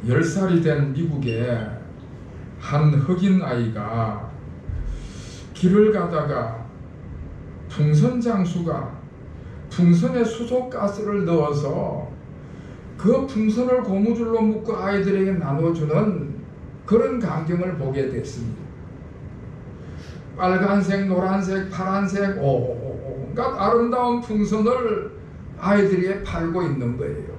10살이 된 미국의 한 흑인 아이가 길을 가다가 풍선 장수가 풍선에 수소가스를 넣어서 그 풍선을 고무줄로 묶고 아이들에게 나눠주는 그런 광경을 보게 됐습니다. 빨간색, 노란색, 파란색 온갖 아름다운 풍선을 아이들에게 팔고 있는 거예요.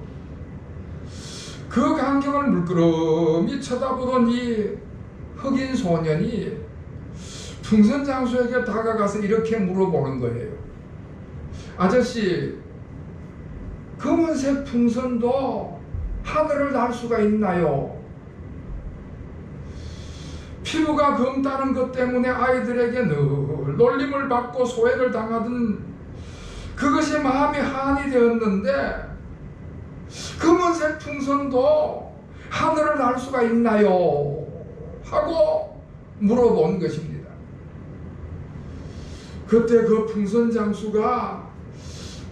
그 광경을 물끄러미 쳐다보던 이 흑인 소년이 풍선 장수에게 다가가서 이렇게 물어보는 거예요. 아저씨, 검은색 풍선도 하늘을 날 수가 있나요? 피부가 검다는 것 때문에 아이들에게 늘 놀림을 받고 소외를 당하던 그것이 마음이 한이 되었는데 검은색 풍선도 하늘을 날 수가 있나요? 하고 물어본 것입니다. 그때 그 풍선 장수가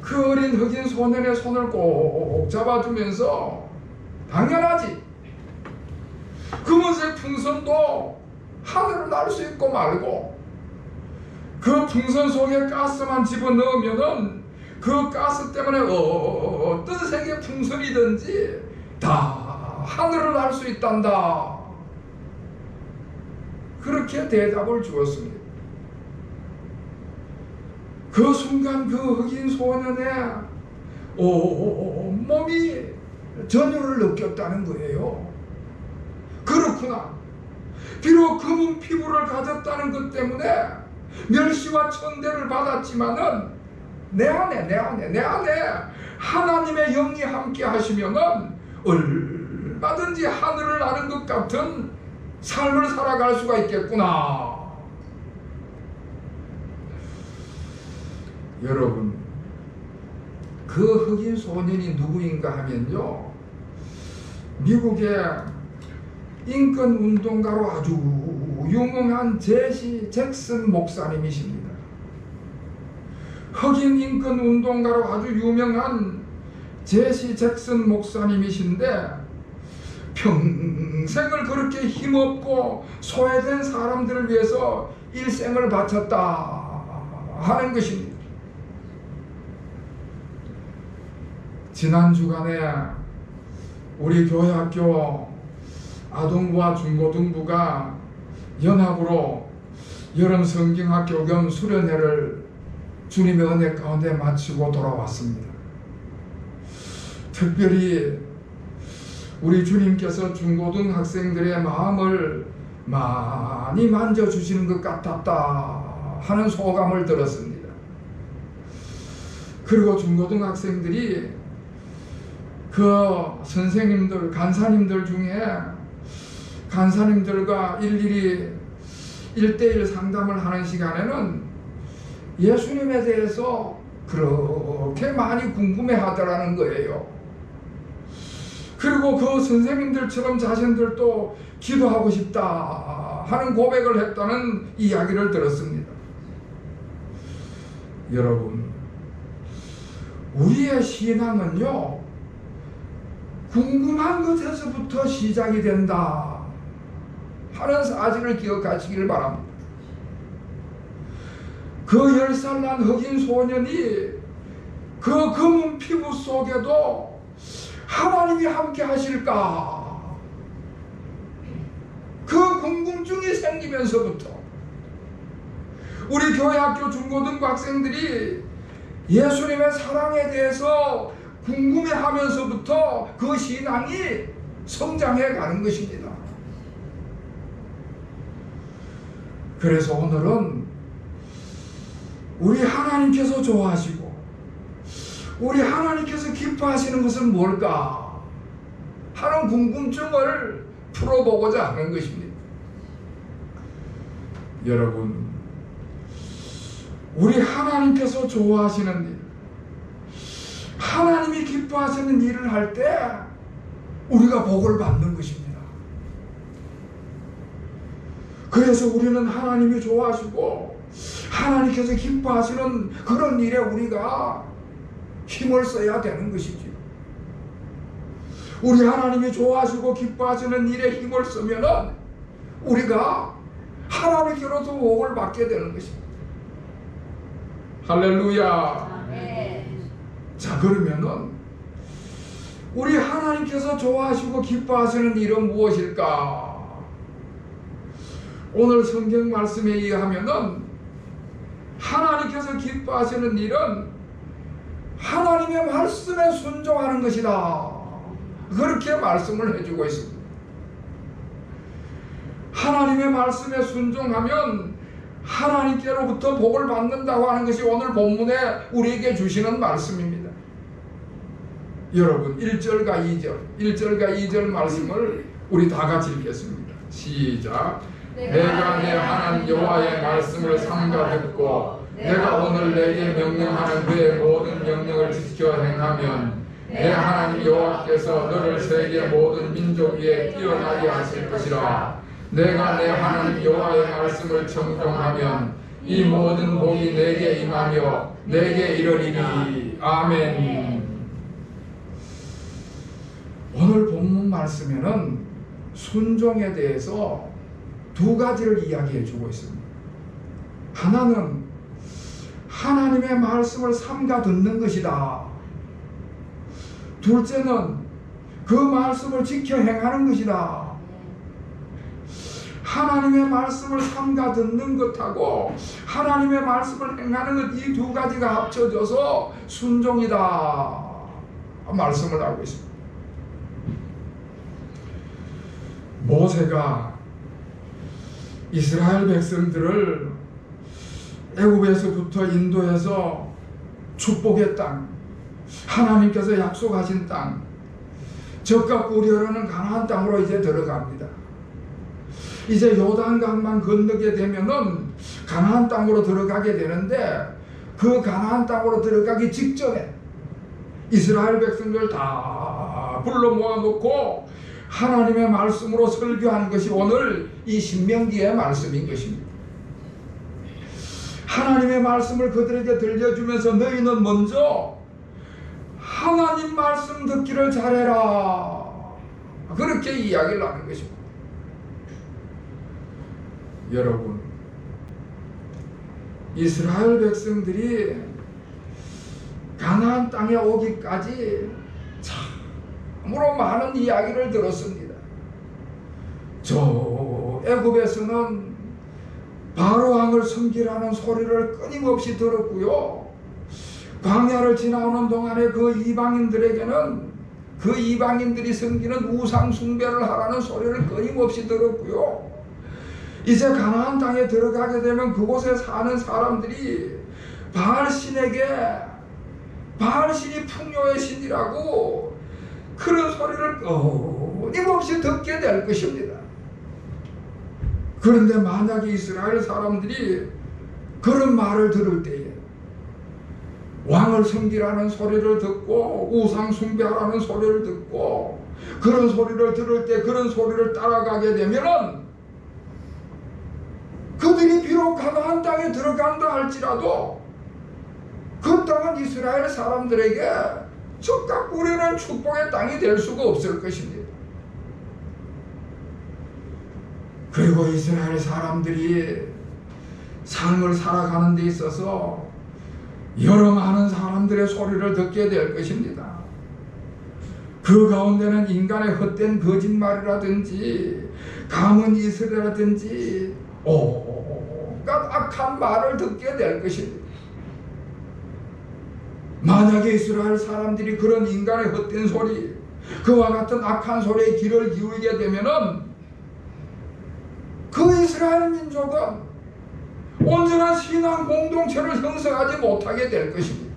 그 어린 흑인 소년의 손을 꼭 잡아주면서 당연하지, 검은색 풍선도 하늘을 날 수 있고 말고 그 풍선 속에 가스만 집어넣으면은 그 가스 때문에 어떤 색의 풍선이든지 다 하늘을 날 수 있단다. 그렇게 대답을 주었습니다. 그 순간 그 흑인 소년의 몸이 전율을 느꼈다는 거예요. 그렇구나. 비록 검은 피부를 가졌다는 것 때문에 멸시와 천대를 받았지만은 내 안에 하나님의 영이 함께 하시면은 얼마든지 하늘을 나는 것 같은 삶을 살아갈 수가 있겠구나. 여러분, 그 흑인 소년이 누구인가 하면요, 미국의 인권운동가로 아주 유명한 제시 잭슨 목사님이십니다. 흑인 인권운동가로 아주 유명한 제시 잭슨 목사님이신데 평생을 그렇게 힘없고 소외된 사람들을 위해서 일생을 바쳤다 하는 것입니다. 지난 주간에 우리 교회학교 아동부와 중고등부가 연합으로 여름 성경학교 겸 수련회를 주님의 은혜 가운데 마치고 돌아왔습니다. 특별히 우리 주님께서 중고등 학생들의 마음을 많이 만져주시는 것 같았다 하는 소감을 들었습니다. 그리고 중고등 학생들이 그 선생님들, 간사님들 중에 간사님들과 일일이 1대1 상담을 하는 시간에는 예수님에 대해서 그렇게 많이 궁금해 하더라는 거예요. 그리고 그 선생님들처럼 자신들도 기도하고 싶다 하는 고백을 했다는 이야기를 들었습니다. 여러분, 우리의 신앙은요, 궁금한 것에서부터 시작이 된다 하는 사실을 기억하시길 바랍니다. 그 10살 난 흑인 소년이 그 검은 피부 속에도 하나님이 함께 하실까, 그 궁금증이 생기면서부터 우리 교회학교 중고등부 학생들이 예수님의 사랑에 대해서 궁금해하면서부터 그 신앙이 성장해 가는 것입니다. 그래서 오늘은 우리 하나님께서 좋아하시고 우리 하나님께서 기뻐하시는 것은 뭘까 하는 궁금증을 풀어보고자 하는 것입니다. 여러분, 우리 하나님께서 좋아하시는 일, 하나님이 기뻐하시는 일을 할 때 우리가 복을 받는 것입니다. 그래서 우리는 하나님이 좋아하시고 하나님께서 기뻐하시는 그런 일에 우리가 힘을 써야 되는 것이죠. 우리 하나님이 좋아하시고 기뻐하시는 일에 힘을 쓰면은 우리가 하나님께로서 복을 받게 되는 것입니다. 할렐루야. 자, 그러면은 우리 하나님께서 좋아하시고 기뻐하시는 일은 무엇일까? 오늘 성경 말씀에 의하면은 하나님께서 기뻐하시는 일은 하나님의 말씀에 순종하는 것이다. 그렇게 말씀을 해주고 있습니다. 하나님의 말씀에 순종하면 하나님께로부터 복을 받는다고 하는 것이 오늘 본문에 우리에게 주시는 말씀입니다. 여러분 1절과 2절 말씀을 우리 다 같이 읽겠습니다. 시작. 내가 내 하나님 여호와의 말씀을 삼가 듣고 내가 오늘 내게 명령하는 그의 모든 명령을 지켜 행하면 내 하나님 여호와께서 너를 세계 모든 민족 위에 뛰어나게 하실 것이라. 내가 내 하나님 여호와의 말씀을 청종하면 이 모든 복이 내게 임하며 내게 이르리니. 아멘. 오늘 본문 말씀에는 순종에 대해서 두 가지를 이야기해 주고 있습니다. 하나는 하나님의 말씀을 삼가 듣는 것이다. 둘째는 그 말씀을 지켜 행하는 것이다. 하나님의 말씀을 삼가 듣는 것하고 하나님의 말씀을 행하는 것, 이 두 가지가 합쳐져서 순종이다 말씀을 하고 있습니다. 모세가 이스라엘 백성들을 애굽에서부터 인도해서 축복의 땅, 하나님께서 약속하신 땅, 젖과 꿀이 흐르는 가나안 땅으로 이제 들어갑니다. 이제 요단강만 건너게 되면은 가나안 땅으로 들어가게 되는데, 그 가나안 땅으로 들어가기 직전에 이스라엘 백성들 다 불러 모아놓고 하나님의 말씀으로 설교하는 것이 오늘 이 신명기의 말씀인 것입니다. 하나님의 말씀을 그들에게 들려주면서 너희는 먼저 하나님 말씀 듣기를 잘해라, 그렇게 이야기를 하는 것입니다. 여러분, 이스라엘 백성들이 가나안 땅에 오기까지 참으로 많은 이야기를 들었습니다. 저 애굽에서는 바로 왕을 섬기라는 소리를 끊임없이 들었고요, 광야를 지나오는 동안에 그 이방인들에게는 그 이방인들이 섬기는 우상 숭배를 하라는 소리를 끊임없이 들었고요, 이제 가나안 땅에 들어가게 되면 그곳에 사는 사람들이 바알신에게 바알신이 풍요의 신이라고 그런 소리를 끊임없이 듣게 될 것입니다. 그런데 만약에 이스라엘 사람들이 그런 말을 들을 때에 왕을 섬기라는 소리를 듣고 우상 숭배하라는 소리를 듣고 그런 소리를 들을 때 그런 소리를 따라가게 되면은 그들이 비록 가나안 땅에 들어간다 할지라도 그 땅은 이스라엘 사람들에게 젖과 꿀이는 축복의 땅이 될 수가 없을 것입니다. 그리고 이스라엘 사람들이 삶을 살아가는 데 있어서 여러 많은 사람들의 소리를 듣게 될 것입니다. 그 가운데는 인간의 헛된 거짓말이라든지 가문 이슬이라든지 온갖 악한 말을 듣게 될 것입니다. 만약에 이스라엘 사람들이 그런 인간의 헛된 소리, 그와 같은 악한 소리에 귀를 기울이게 되면은 그 이스라엘 민족은 온전한 신앙 공동체를 형성하지 못하게 될 것입니다.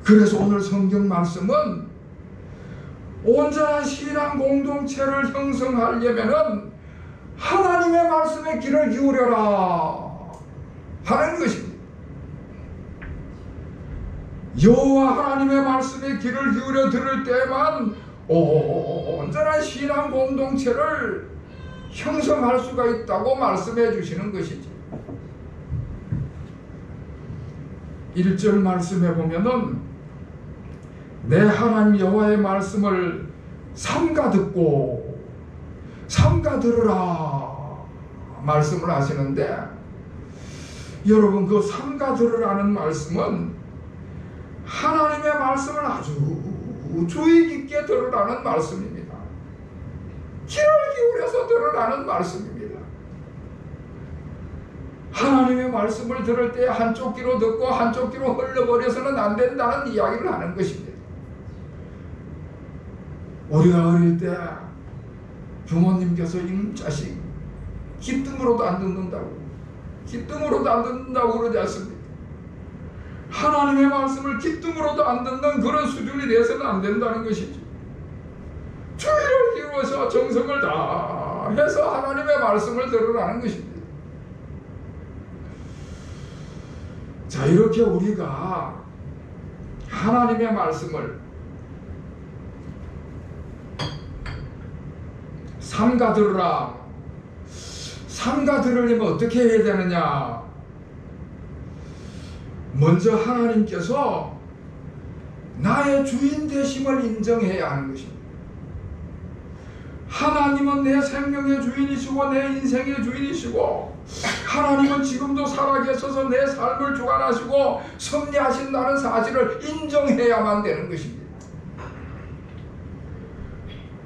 그래서 오늘 성경 말씀은 온전한 신앙 공동체를 형성하려면은 하나님의 말씀에 귀를 기울여라 하는 것입니다. 여호와 하나님의 말씀에 귀를 기울여 들을 때만 온전한 신앙 공동체를 형성할 수가 있다고 말씀해 주시는 것이지. 1절 말씀해 보면은 내 하나님 여호와의 말씀을 삼가 듣고 삼가 들으라 말씀을 하시는데, 여러분 그 삼가 들으라는 말씀은 하나님의 말씀을 아주 주의 깊게 들으라는 말씀입니다. 귀를 기울여서 들으라는 말씀입니다. 하나님의 말씀을 들을 때 한쪽 귀로 듣고 한쪽 귀로 흘려버려서는 안 된다는 이야기를 하는 것입니다. 우리가 어릴 때 부모님께서 이 자식 귀등으로도 안 듣는다고, 귀등으로도 안 듣는다고 그러지 않습니까? 하나님의 말씀을 귀등으로도 안 듣는 그런 수준이 돼서는 안 된다는 것이죠. 주의를 기울여서 정성을 다해서 하나님의 말씀을 들으라는 것입니다. 자, 이렇게 우리가 하나님의 말씀을 삼가 들으라. 삼가 들으려면 어떻게 해야 되느냐? 먼저 하나님께서 나의 주인 되심을 인정해야 하는 것입니다. 하나님은 내 생명의 주인이시고 내 인생의 주인이시고, 하나님은 지금도 살아계셔서 내 삶을 주관하시고 섭리하신다는 사실을 인정해야만 되는 것입니다.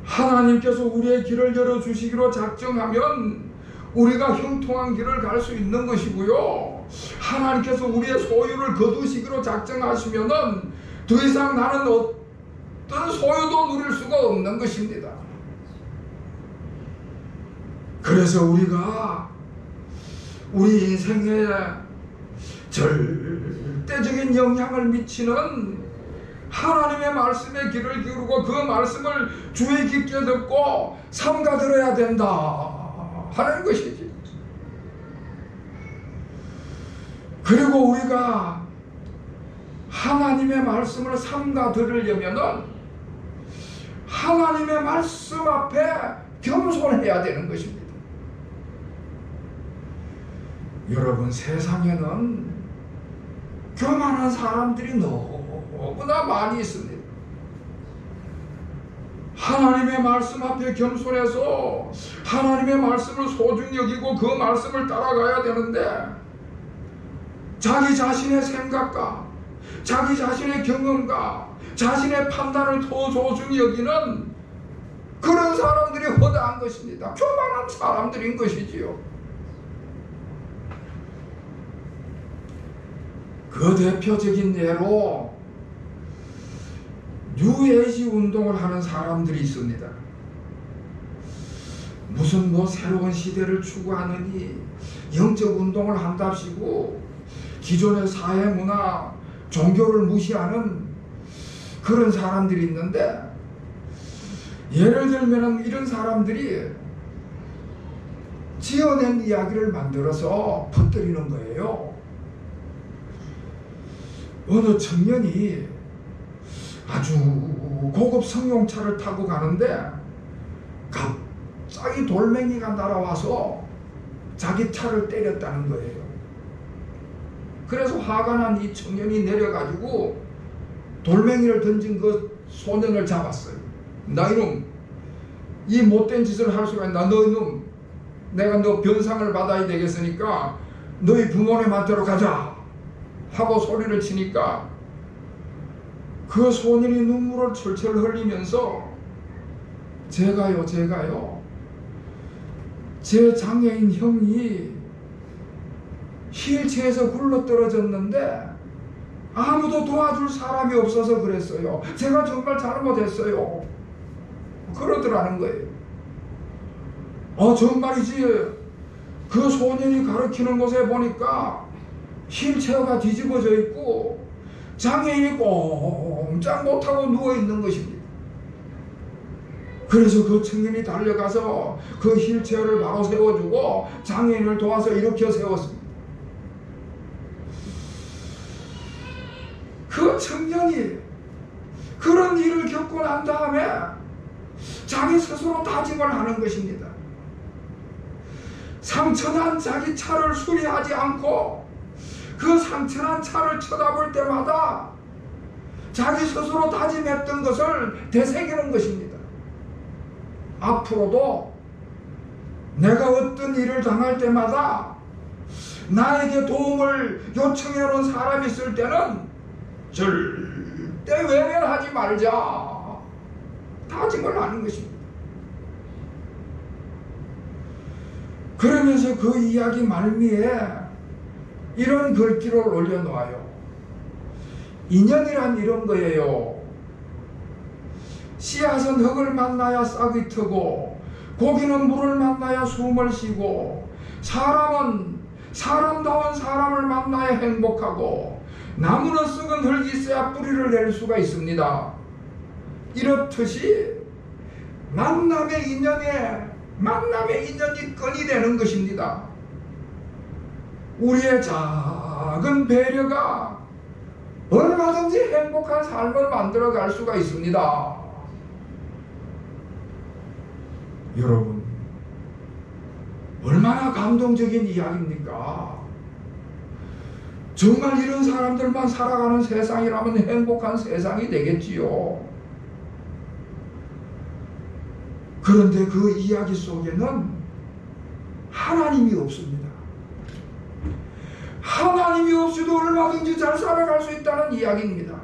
하나님께서 우리의 길을 열어주시기로 작정하면 우리가 형통한 길을 갈 수 있는 것이고요, 하나님께서 우리의 소유를 거두시기로 작정하시면은 더 이상 나는 어떤 소유도 누릴 수가 없는 것입니다. 그래서 우리가 우리 인생에 절대적인 영향을 미치는 하나님의 말씀에 귀를 기울이고 그 말씀을 주의 깊게 듣고 삼가 들어야 된다 하는 것이지. 그리고 우리가 하나님의 말씀을 삼가 들으려면은 하나님의 말씀 앞에 겸손해야 되는 것입니다. 여러분, 세상에는 교만한 사람들이 너무나 많이 있습니다. 하나님의 말씀 앞에 겸손해서 하나님의 말씀을 소중히 여기고 그 말씀을 따라가야 되는데, 자기 자신의 생각과 자기 자신의 경험과 자신의 판단을 더 소중히 여기는 그런 사람들이 허다한 것입니다. 교만한 사람들인 것이지요. 그 대표적인 예로 뉴에이지 운동을 하는 사람들이 있습니다. 무슨 새로운 시대를 추구하느니 영적 운동을 한답시고 기존의 사회 문화, 종교를 무시하는 그런 사람들이 있는데, 예를 들면 이런 사람들이 지어낸 이야기를 만들어서 퍼뜨리는 거예요. 어느 청년이 아주 고급 승용차를 타고 가는데 갑자기 돌멩이가 날아와서 자기 차를 때렸다는 거예요. 그래서 화가 난 이 청년이 내려가지고 돌멩이를 던진 그 소년을 잡았어요. 나 이놈, 이 못된 짓을 할 수가 있나? 너 이놈, 내가 너 변상을 받아야 되겠으니까 너희 부모님한테로 가자 하고 소리를 치니까 그 소년이 눈물을 철철 흘리면서 제가요 제 장애인 형이 휠체어에서 굴러떨어졌는데 아무도 도와줄 사람이 없어서 그랬어요. 제가 정말 잘못했어요. 그러더라는 거예요. 정말이지. 그 소년이 가르치는 곳에 보니까 휠체어가 뒤집어져 있고 장애인이 꼼짝 못하고 누워있는 것입니다. 그래서 그 청년이 달려가서 그 휠체어를 바로 세워주고 장애인을 도와서 일으켜 세웠습니다. 그 청년이 그런 일을 겪고 난 다음에 자기 스스로 다짐을 하는 것입니다. 상처난 자기 차를 수리하지 않고 그 상처난 차를 쳐다볼 때마다 자기 스스로 다짐했던 것을 되새기는 것입니다. 앞으로도 내가 어떤 일을 당할 때마다 나에게 도움을 요청해 오는 사람이 있을 때는 절대 외면하지 말자 다짐을 하는 것입니다. 그러면서 그 이야기 말미에 이런 글귀를 올려놓아요. 인연이란 이런 거예요. 씨앗은 흙을 만나야 싹이 트고 고기는 물을 만나야 숨을 쉬고 사람은 사람다운 사람을 만나야 행복하고 나무는 썩은 흙이 있어야 뿌리를 낼 수가 있습니다. 이렇듯이 만남의 인연이 끈이 되는 것입니다. 우리의 작은 배려가 얼마든지 행복한 삶을 만들어 갈 수가 있습니다. 여러분, 얼마나 감동적인 이야기입니까? 정말 이런 사람들만 살아가는 세상이라면 행복한 세상이 되겠지요. 그런데 그 이야기 속에는 하나님이 없습니다. 하나님이 없이도 얼마든지 잘 살아갈 수 있다는 이야기입니다.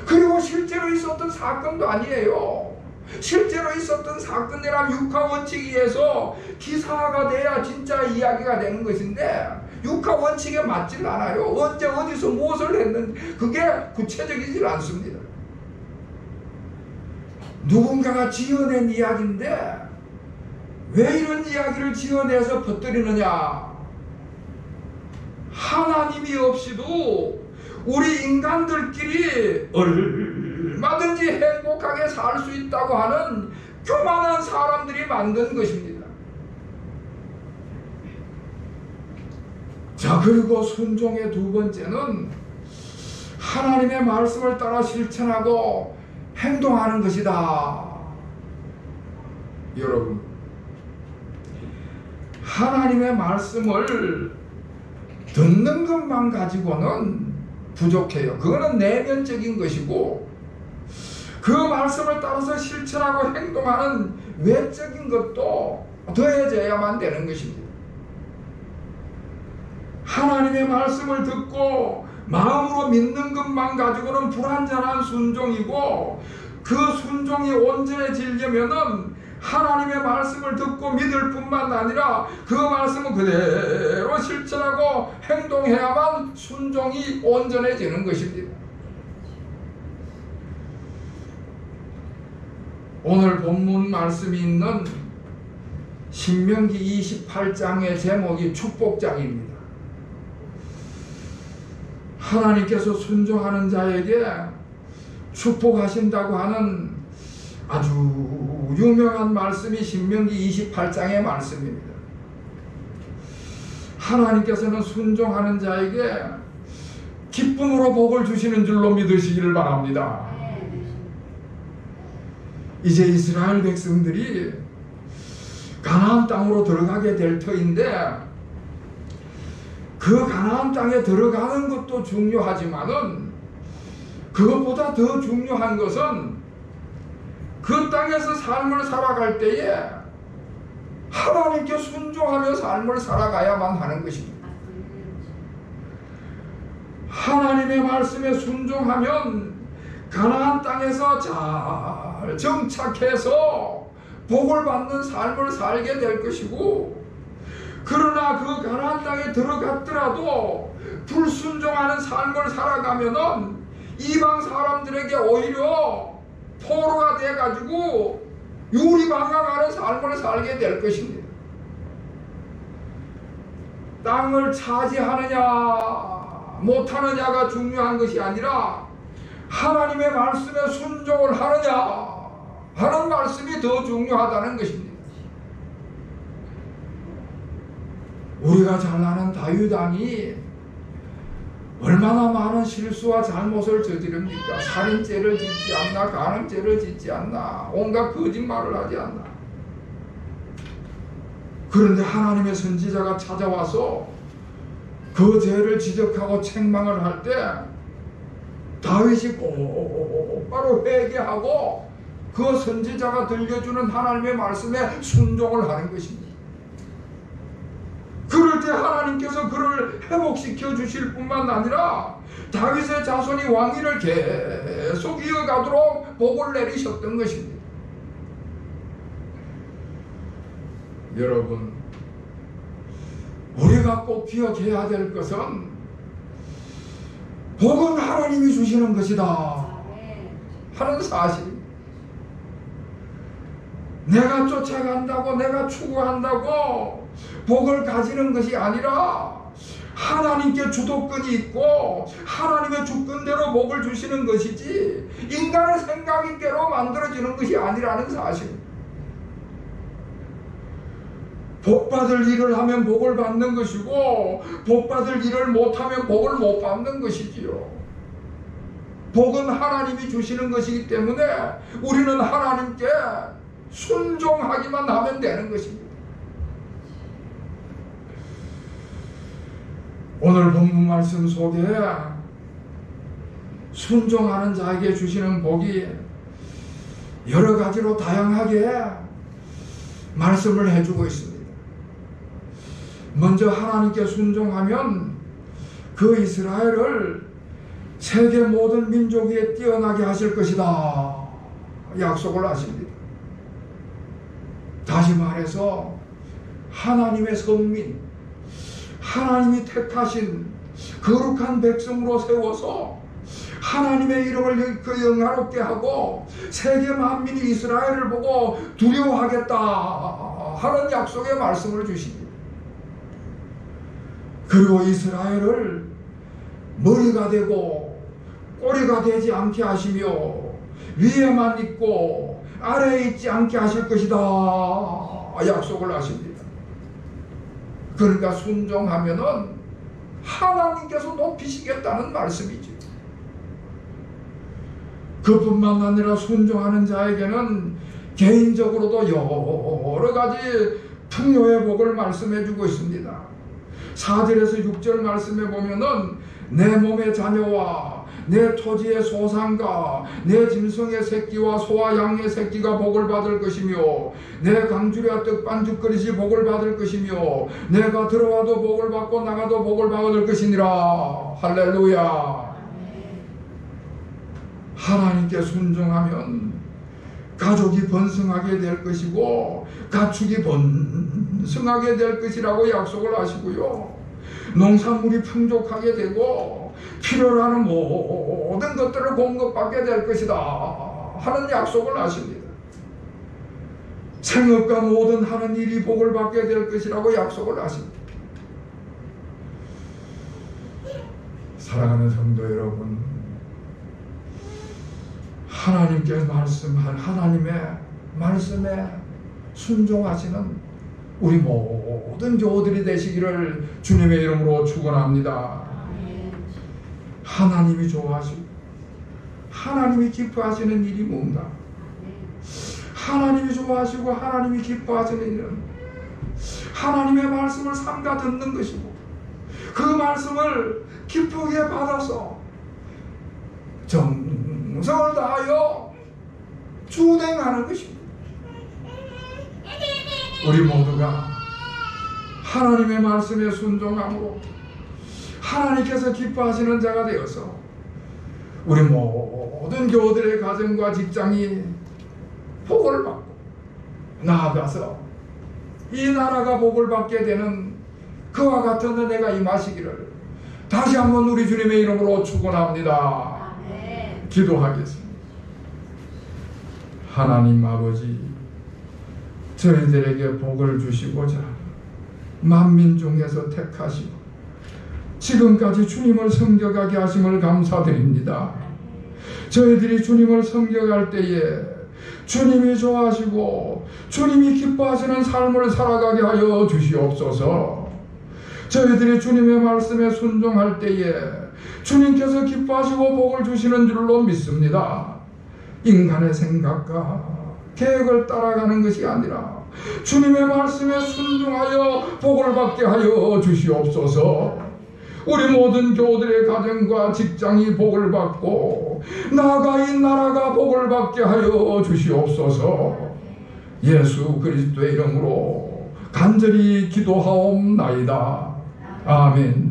그리고 실제로 있었던 사건도 아니에요. 실제로 있었던 사건이라면 육하원칙에 의해서 기사가 돼야 진짜 이야기가 되는 것인데 육하원칙에 맞질 않아요. 언제 어디서 무엇을 했는지 그게 구체적이질 않습니다. 누군가가 지어낸 이야기인데 왜 이런 이야기를 지어내서 퍼뜨리느냐? 하나님이 없이도 우리 인간들끼리 얼마든지 행복하게 살 수 있다고 하는 교만한 사람들이 만든 것입니다. 자, 그리고 순종의 두 번째는 하나님의 말씀을 따라 실천하고 행동하는 것이다. 여러분, 하나님의 말씀을 듣는 것만 가지고는 부족해요. 그거는 내면적인 것이고 그 말씀을 따라서 실천하고 행동하는 외적인 것도 더해져야만 되는 것입니다. 하나님의 말씀을 듣고 마음으로 믿는 것만 가지고는 불완전한 순종이고 그 순종이 온전해지려면은 하나님의 말씀을 듣고 믿을 뿐만 아니라 그 말씀을 그대로 실천하고 행동해야만 순종이 온전해지는 것입니다. 오늘 본문 말씀이 있는 신명기 28장의 제목이 축복장입니다. 하나님께서 순종하는 자에게 축복하신다고 하는 아주 유명한 말씀이 신명기 28장의 말씀입니다. 하나님께서는 순종하는 자에게 기쁨으로 복을 주시는 줄로 믿으시기를 바랍니다. 이제 이스라엘 백성들이 가나안 땅으로 들어가게 될 터인데 그 가나안 땅에 들어가는 것도 중요하지만은 그것보다 더 중요한 것은 그 땅에서 삶을 살아갈 때에 하나님께 순종하며 삶을 살아가야만 하는 것입니다. 하나님의 말씀에 순종하면 가나안 땅에서 잘 정착해서 복을 받는 삶을 살게 될 것이고 그러나 그 가나안 땅에 들어갔더라도 불순종하는 삶을 살아가면은 이방 사람들에게 오히려 포로가 돼가지고 유리방황하는 삶을 살게 될 것입니다. 땅을 차지하느냐 못하느냐가 중요한 것이 아니라 하나님의 말씀에 순종을 하느냐 하는 말씀이 더 중요하다는 것입니다. 우리가 잘 아는 다윗 왕이 얼마나 많은 실수와 잘못을 저지릅니까? 살인죄를 짓지 않나, 간음죄를 짓지 않나, 온갖 거짓말을 하지 않나. 그런데 하나님의 선지자가 찾아와서 그 죄를 지적하고 책망을 할 때 다윗이 곧바로 회개하고 그 선지자가 들려주는 하나님의 말씀에 순종을 하는 것입니다. 그럴 때 하나님께서 그를 회복시켜 주실 뿐만 아니라 다윗의 자손이 왕위를 계속 이어가도록 복을 내리셨던 것입니다. 여러분, 우리가 꼭 기억해야 될 것은 복은 하나님이 주시는 것이다 하는 사실. 내가 쫓아간다고, 내가 추구한다고 복을 가지는 것이 아니라 하나님께 주도권이 있고 하나님의 주권대로 복을 주시는 것이지 인간의 생각인대로 만들어지는 것이 아니라는 사실. 복받을 일을 하면 복을 받는 것이고 복받을 일을 못하면 복을 못 받는 것이지요. 복은 하나님이 주시는 것이기 때문에 우리는 하나님께 순종하기만 하면 되는 것입니다. 오늘 본문 말씀 속에 순종하는 자에게 주시는 복이 여러 가지로 다양하게 말씀을 해주고 있습니다. 먼저 하나님께 순종하면 그 이스라엘을 세계 모든 민족 위에 뛰어나게 하실 것이다 약속을 하십니다. 다시 말해서 하나님의 선민, 하나님이 택하신 거룩한 백성으로 세워서 하나님의 이름을 그 영화롭게 하고 세계 만민이 이스라엘을 보고 두려워하겠다 하는 약속의 말씀을 주십니다. 그리고 이스라엘을 머리가 되고 꼬리가 되지 않게 하시며 위에만 있고 아래에 있지 않게 하실 것이다 약속을 하십니다. 그러니까 순종하면은 하나님께서 높이시겠다는 말씀이죠. 그뿐만 아니라 순종하는 자에게는 개인적으로도 여러 가지 풍요의 복을 말씀해 주고 있습니다. 4절에서 6절 말씀에 보면은 내 몸의 자녀와 내 토지의 소산과 내 짐승의 새끼와 소와 양의 새끼가 복을 받을 것이며 내 강주리와 떡반죽 그릇이 복을 받을 것이며 내가 들어와도 복을 받고 나가도 복을 받을 것이니라. 할렐루야. 하나님께 순종하면 가족이 번성하게 될 것이고 가축이 번성하게 될 것이라고 약속을 하시고요. 농산물이 풍족하게 되고 필요로 하는 모든 것들을 공급받게 될 것이다 하는 약속을 하십니다. 생업과 모든 하는 일이 복을 받게 될 것이라고 약속을 하십니다. 사랑하는 성도 여러분, 하나님께 말씀한 하나님의 말씀에 순종하시는 우리 모든 교우들이 되시기를 주님의 이름으로 축원합니다. 하나님이 좋아하시고 하나님이 기뻐하시는 일이 뭔가? 하나님이 좋아하시고 하나님이 기뻐하시는 일은 하나님의 말씀을 삼가 듣는 것이고 그 말씀을 기쁘게 받아서 정성을 다하여 준행하는 것입니다. 우리 모두가 하나님의 말씀에 순종함으로 하나님께서 기뻐하시는 자가 되어서 우리 모든 교우들의 가정과 직장이 복을 받고 나아가서 이 나라가 복을 받게 되는 그와 같은 은혜가 임하시기를 다시 한번 우리 주님의 이름으로 축원합니다. 기도하겠습니다. 하나님 아버지, 저희들에게 복을 주시고자 만민 중에서 택하시고 지금까지 주님을 섬겨가게 하심을 감사드립니다. 저희들이 주님을 섬겨갈 때에 주님이 좋아하시고 주님이 기뻐하시는 삶을 살아가게 하여 주시옵소서. 저희들이 주님의 말씀에 순종할 때에 주님께서 기뻐하시고 복을 주시는 줄로 믿습니다. 인간의 생각과 계획을 따라가는 것이 아니라 주님의 말씀에 순종하여 복을 받게 하여 주시옵소서. 우리 모든 교우들의 가정과 직장이 복을 받고 나아가 이 나라가 복을 받게 하여 주시옵소서. 예수 그리스도의 이름으로 간절히 기도하옵나이다. 아멘.